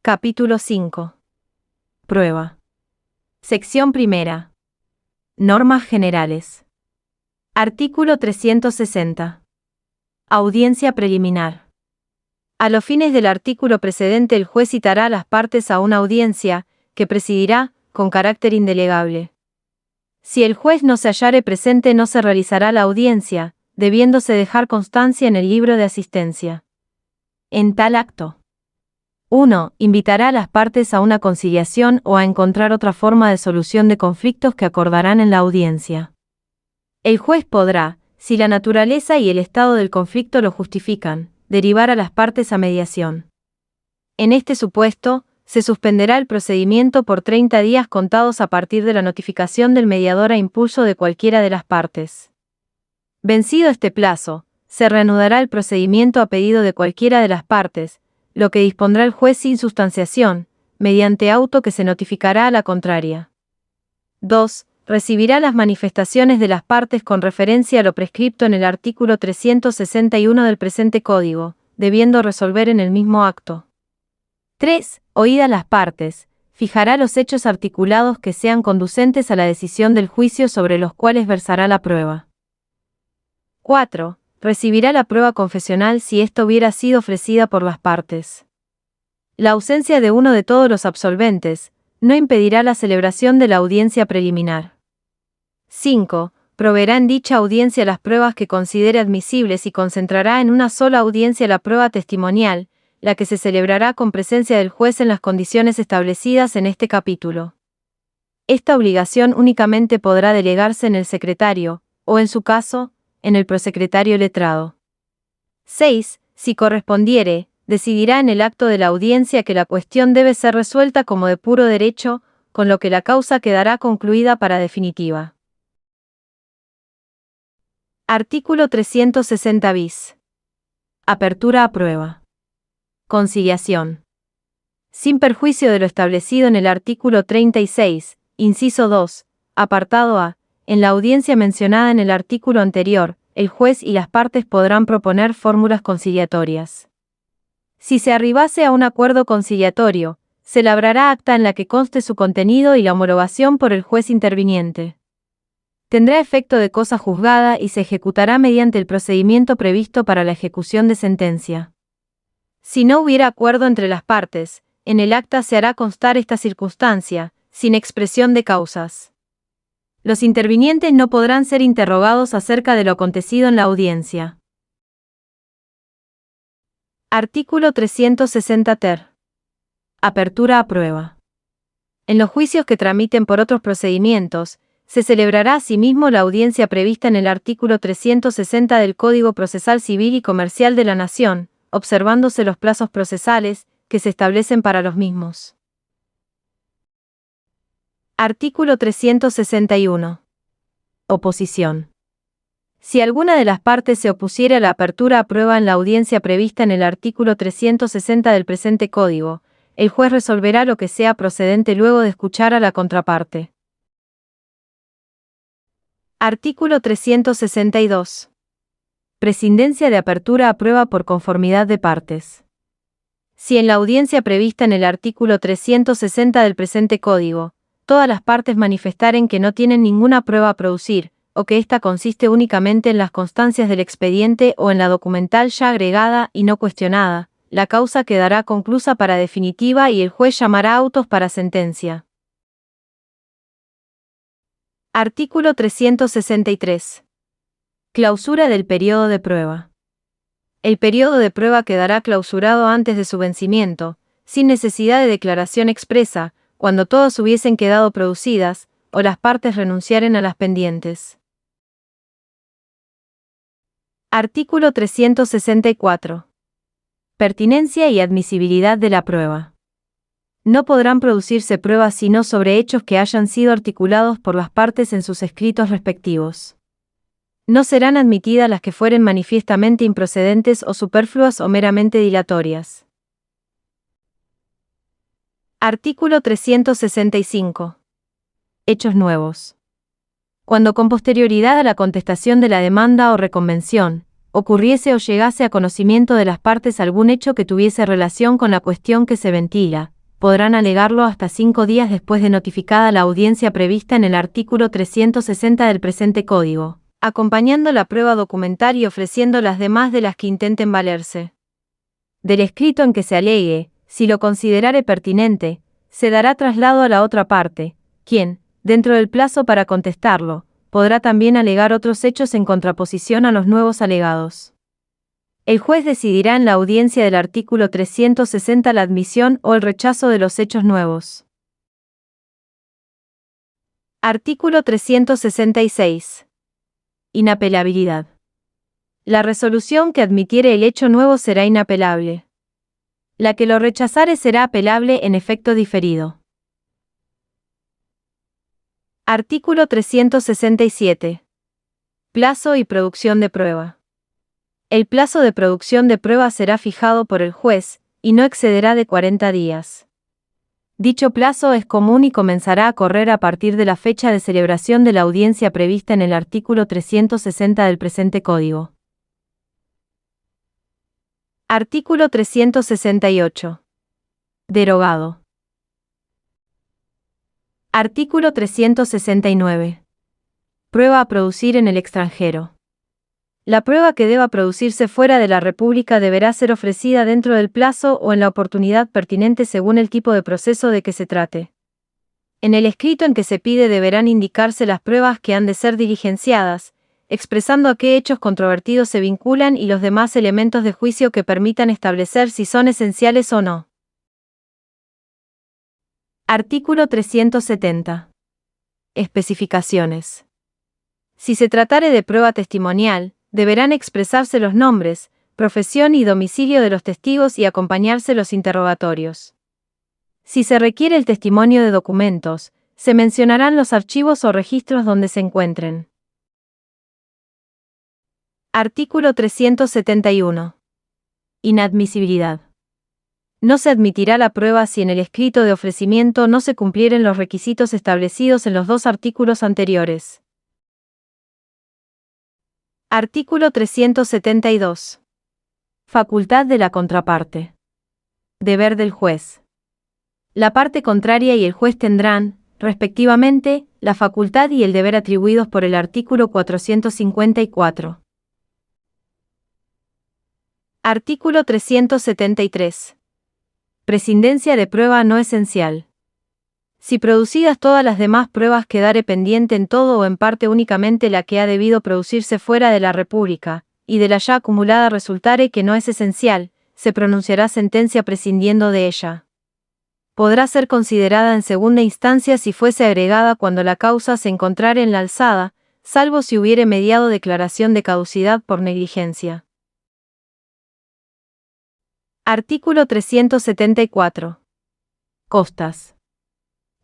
Capítulo 5. Prueba. Sección primera. Normas generales. Artículo 360. Audiencia preliminar. A los fines del artículo precedente, el juez citará a las partes a una audiencia, que presidirá, con carácter indelegable. Si el juez no se hallare presente, no se realizará la audiencia, debiéndose dejar constancia en el libro de asistencia. En tal acto: 1. Invitará a las partes a una conciliación o a encontrar otra forma de solución de conflictos que acordarán en la audiencia. El juez podrá, si la naturaleza y el estado del conflicto lo justifican, derivar a las partes a mediación. En este supuesto, se suspenderá el procedimiento por 30 días contados a partir de la notificación del mediador a impulso de cualquiera de las partes. Vencido este plazo, se reanudará el procedimiento a pedido de cualquiera de las partes, lo que dispondrá el juez sin sustanciación, mediante auto que se notificará a la contraria. 2. Recibirá las manifestaciones de las partes con referencia a lo prescripto en el artículo 361 del presente Código, debiendo resolver en el mismo acto. 3. Oídas las partes, fijará los hechos articulados que sean conducentes a la decisión del juicio sobre los cuales versará la prueba. 4. Recibirá la prueba confesional si ésta hubiera sido ofrecida por las partes. La ausencia de uno de todos los absolventes no impedirá la celebración de la audiencia preliminar. 5. Proveerá en dicha audiencia las pruebas que considere admisibles y concentrará en una sola audiencia la prueba testimonial, la que se celebrará con presencia del juez en las condiciones establecidas en este capítulo. Esta obligación únicamente podrá delegarse en el secretario, o en su caso, en el prosecretario letrado. 6. Si correspondiere, decidirá en el acto de la audiencia que la cuestión debe ser resuelta como de puro derecho, con lo que la causa quedará concluida para definitiva. Artículo 360 bis. Apertura a prueba. Conciliación. Sin perjuicio de lo establecido en el artículo 36, inciso 2, apartado A, en la audiencia mencionada en el artículo anterior, el juez y las partes podrán proponer fórmulas conciliatorias. Si se arribase a un acuerdo conciliatorio, se labrará acta en la que conste su contenido y la homologación por el juez interviniente. Tendrá efecto de cosa juzgada y se ejecutará mediante el procedimiento previsto para la ejecución de sentencia. Si no hubiera acuerdo entre las partes, en el acta se hará constar esta circunstancia, sin expresión de causas. Los intervinientes no podrán ser interrogados acerca de lo acontecido en la audiencia. Artículo 360 ter. Apertura a prueba. En los juicios que tramiten por otros procedimientos, se celebrará asimismo la audiencia prevista en el artículo 360 del Código Procesal Civil y Comercial de la Nación, observándose los plazos procesales que se establecen para los mismos. Artículo 361. Oposición. Si alguna de las partes se opusiera a la apertura a prueba en la audiencia prevista en el artículo 360 del presente Código, el juez resolverá lo que sea procedente luego de escuchar a la contraparte. Artículo 362. Prescindencia de apertura a prueba por conformidad de partes. Si en la audiencia prevista en el artículo 360 del presente Código, todas las partes manifestaren que no tienen ninguna prueba a producir, o que ésta consiste únicamente en las constancias del expediente o en la documental ya agregada y no cuestionada, la causa quedará conclusa para definitiva y el juez llamará autos para sentencia. Artículo 363. Clausura del periodo de prueba. El periodo de prueba quedará clausurado antes de su vencimiento, sin necesidad de declaración expresa, cuando todas hubiesen quedado producidas, o las partes renunciaren a las pendientes. Artículo 364. Pertinencia y admisibilidad de la prueba. No podrán producirse pruebas sino sobre hechos que hayan sido articulados por las partes en sus escritos respectivos. No serán admitidas las que fueren manifiestamente improcedentes o superfluas o meramente dilatorias. Artículo 365. Hechos nuevos. Cuando con posterioridad a la contestación de la demanda o reconvención, ocurriese o llegase a conocimiento de las partes algún hecho que tuviese relación con la cuestión que se ventila, podrán alegarlo hasta 5 días después de notificada la audiencia prevista en el artículo 360 del presente Código, acompañando la prueba documental y ofreciendo las demás de las que intenten valerse. Del escrito en que se alegue, si lo considerare pertinente, se dará traslado a la otra parte, quien, dentro del plazo para contestarlo, podrá también alegar otros hechos en contraposición a los nuevos alegados. El juez decidirá en la audiencia del artículo 360 la admisión o el rechazo de los hechos nuevos. Artículo 366. Inapelabilidad. La resolución que admitiere el hecho nuevo será inapelable. La que lo rechazare será apelable en efecto diferido. Artículo 367. Plazo y producción de prueba. El plazo de producción de prueba será fijado por el juez, y no excederá de 40 días. Dicho plazo es común y comenzará a correr a partir de la fecha de celebración de la audiencia prevista en el artículo 360 del presente Código. Artículo 368. Derogado. Artículo 369. Prueba a producir en el extranjero. La prueba que deba producirse fuera de la República deberá ser ofrecida dentro del plazo o en la oportunidad pertinente según el tipo de proceso de que se trate. En el escrito en que se pide deberán indicarse las pruebas que han de ser diligenciadas, expresando a qué hechos controvertidos se vinculan y los demás elementos de juicio que permitan establecer si son esenciales o no. Artículo 370. Especificaciones. Si se tratare de prueba testimonial, deberán expresarse los nombres, profesión y domicilio de los testigos y acompañarse los interrogatorios. Si se requiere el testimonio de documentos, se mencionarán los archivos o registros donde se encuentren. Artículo 371. Inadmisibilidad. No se admitirá la prueba si en el escrito de ofrecimiento no se cumplieren los requisitos establecidos en los dos artículos anteriores. Artículo 372. Facultad de la contraparte. Deber del juez. La parte contraria y el juez tendrán, respectivamente, la facultad y el deber atribuidos por el artículo 454. Artículo 373. Prescindencia de prueba no esencial. Si producidas todas las demás pruebas quedare pendiente en todo o en parte únicamente la que ha debido producirse fuera de la República, y de la ya acumulada resultare que no es esencial, se pronunciará sentencia prescindiendo de ella. Podrá ser considerada en segunda instancia si fuese agregada cuando la causa se encontrare en la alzada, salvo si hubiere mediado declaración de caducidad por negligencia. Artículo 374. Costas.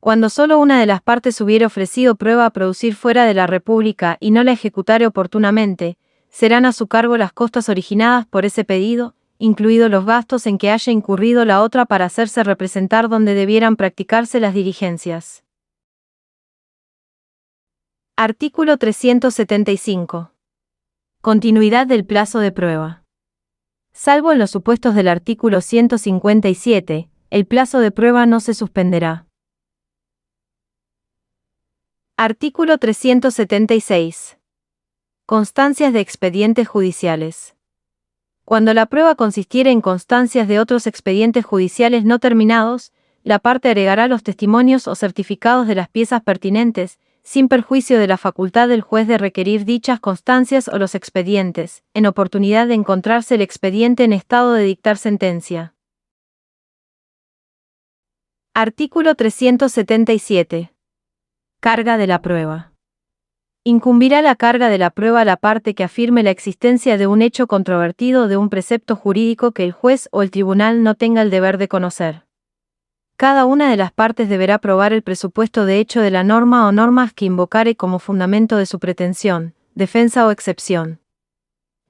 Cuando solo una de las partes hubiere ofrecido prueba a producir fuera de la República y no la ejecutare oportunamente, serán a su cargo las costas originadas por ese pedido, incluidos los gastos en que haya incurrido la otra para hacerse representar donde debieran practicarse las diligencias. Artículo 375. Continuidad del plazo de prueba. Salvo en los supuestos del artículo 157, el plazo de prueba no se suspenderá. Artículo 376. Constancias de expedientes judiciales. Cuando la prueba consistiere en constancias de otros expedientes judiciales no terminados, la parte agregará los testimonios o certificados de las piezas pertinentes, sin perjuicio de la facultad del juez de requerir dichas constancias o los expedientes, en oportunidad de encontrarse el expediente en estado de dictar sentencia. Artículo 377. Carga de la prueba. Incumbirá la carga de la prueba a la parte que afirme la existencia de un hecho controvertido o de un precepto jurídico que el juez o el tribunal no tenga el deber de conocer. Cada una de las partes deberá probar el presupuesto de hecho de la norma o normas que invocare como fundamento de su pretensión, defensa o excepción.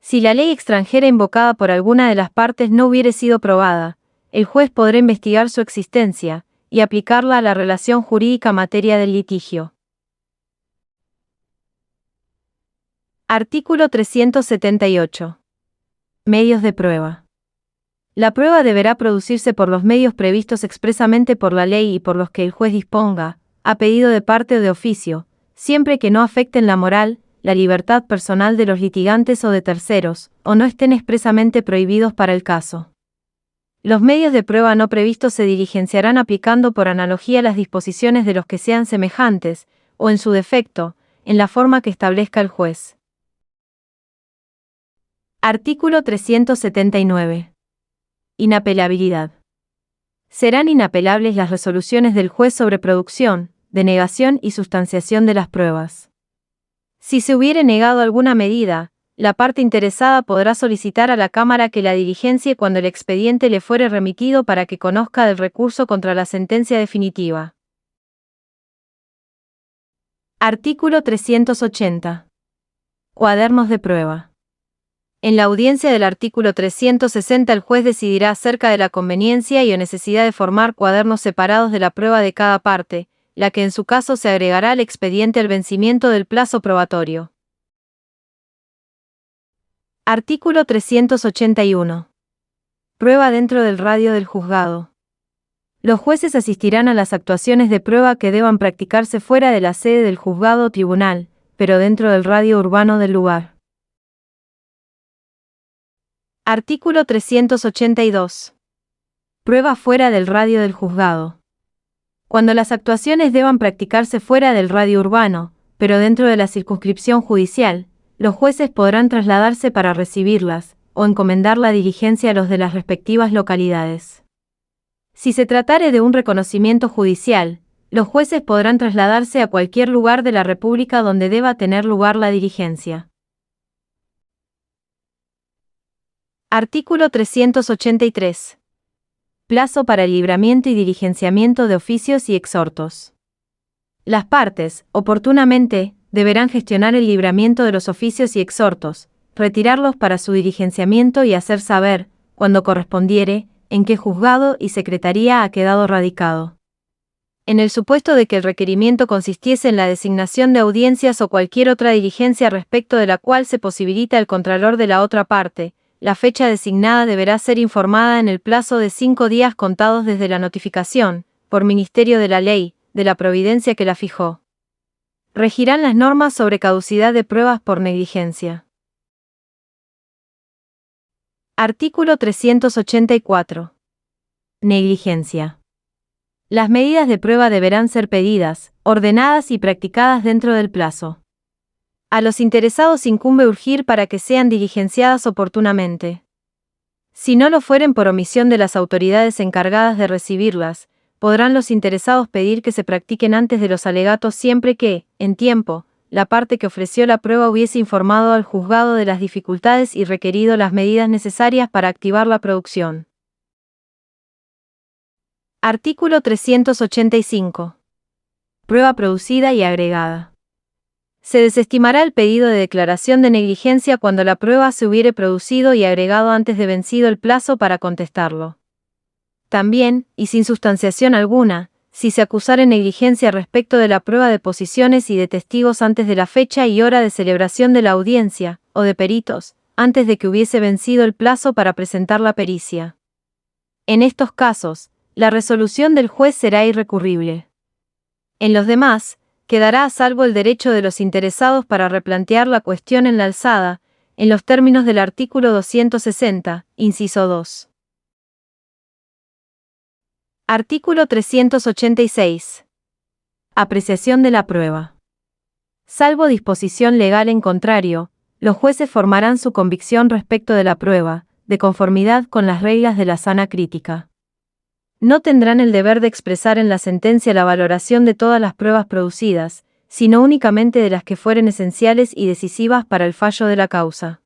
Si la ley extranjera invocada por alguna de las partes no hubiere sido probada, el juez podrá investigar su existencia y aplicarla a la relación jurídica materia del litigio. Artículo 378. Medios de prueba. La prueba deberá producirse por los medios previstos expresamente por la ley y por los que el juez disponga, a pedido de parte o de oficio, siempre que no afecten la moral, la libertad personal de los litigantes o de terceros, o no estén expresamente prohibidos para el caso. Los medios de prueba no previstos se diligenciarán aplicando por analogía las disposiciones de los que sean semejantes, o en su defecto, en la forma que establezca el juez. Artículo 379. Inapelabilidad. Serán inapelables las resoluciones del juez sobre producción, denegación y sustanciación de las pruebas. Si se hubiere negado alguna medida, la parte interesada podrá solicitar a la Cámara que la diligencie cuando el expediente le fuere remitido para que conozca del recurso contra la sentencia definitiva. Artículo 380. Cuadernos de prueba. En la audiencia del artículo 360 el juez decidirá acerca de la conveniencia y o necesidad de formar cuadernos separados de la prueba de cada parte, la que en su caso se agregará al expediente al vencimiento del plazo probatorio. Artículo 381. Prueba dentro del radio del juzgado. Los jueces asistirán a las actuaciones de prueba que deban practicarse fuera de la sede del juzgado o tribunal, pero dentro del radio urbano del lugar. Artículo 382. Prueba fuera del radio del juzgado. Cuando las actuaciones deban practicarse fuera del radio urbano, pero dentro de la circunscripción judicial, los jueces podrán trasladarse para recibirlas, o encomendar la diligencia a los de las respectivas localidades. Si se tratare de un reconocimiento judicial, los jueces podrán trasladarse a cualquier lugar de la República donde deba tener lugar la diligencia. Artículo 383. Plazo para el libramiento y diligenciamiento de oficios y exhortos. Las partes, oportunamente, deberán gestionar el libramiento de los oficios y exhortos, retirarlos para su diligenciamiento y hacer saber, cuando correspondiere, en qué juzgado y secretaría ha quedado radicado. En el supuesto de que el requerimiento consistiese en la designación de audiencias o cualquier otra diligencia respecto de la cual se posibilita el contralor de la otra parte, la fecha designada deberá ser informada en el plazo de 5 días contados desde la notificación, por Ministerio de la Ley, de la providencia que la fijó. Regirán las normas sobre caducidad de pruebas por negligencia. Artículo 384. Negligencia. Las medidas de prueba deberán ser pedidas, ordenadas y practicadas dentro del plazo. A los interesados incumbe urgir para que sean diligenciadas oportunamente. Si no lo fueren por omisión de las autoridades encargadas de recibirlas, podrán los interesados pedir que se practiquen antes de los alegatos siempre que, en tiempo, la parte que ofreció la prueba hubiese informado al juzgado de las dificultades y requerido las medidas necesarias para activar la producción. Artículo 385. Prueba producida y agregada. Se desestimará el pedido de declaración de negligencia cuando la prueba se hubiere producido y agregado antes de vencido el plazo para contestarlo. También, y sin sustanciación alguna, si se acusare negligencia respecto de la prueba de posiciones y de testigos antes de la fecha y hora de celebración de la audiencia, o de peritos, antes de que hubiese vencido el plazo para presentar la pericia. En estos casos, la resolución del juez será irrecurrible. En los demás, quedará a salvo el derecho de los interesados para replantear la cuestión en la alzada, en los términos del artículo 260, inciso 2. Artículo 386. Apreciación de la prueba. Salvo disposición legal en contrario, los jueces formarán su convicción respecto de la prueba, de conformidad con las reglas de la sana crítica. No tendrán el deber de expresar en la sentencia la valoración de todas las pruebas producidas, sino únicamente de las que fueren esenciales y decisivas para el fallo de la causa.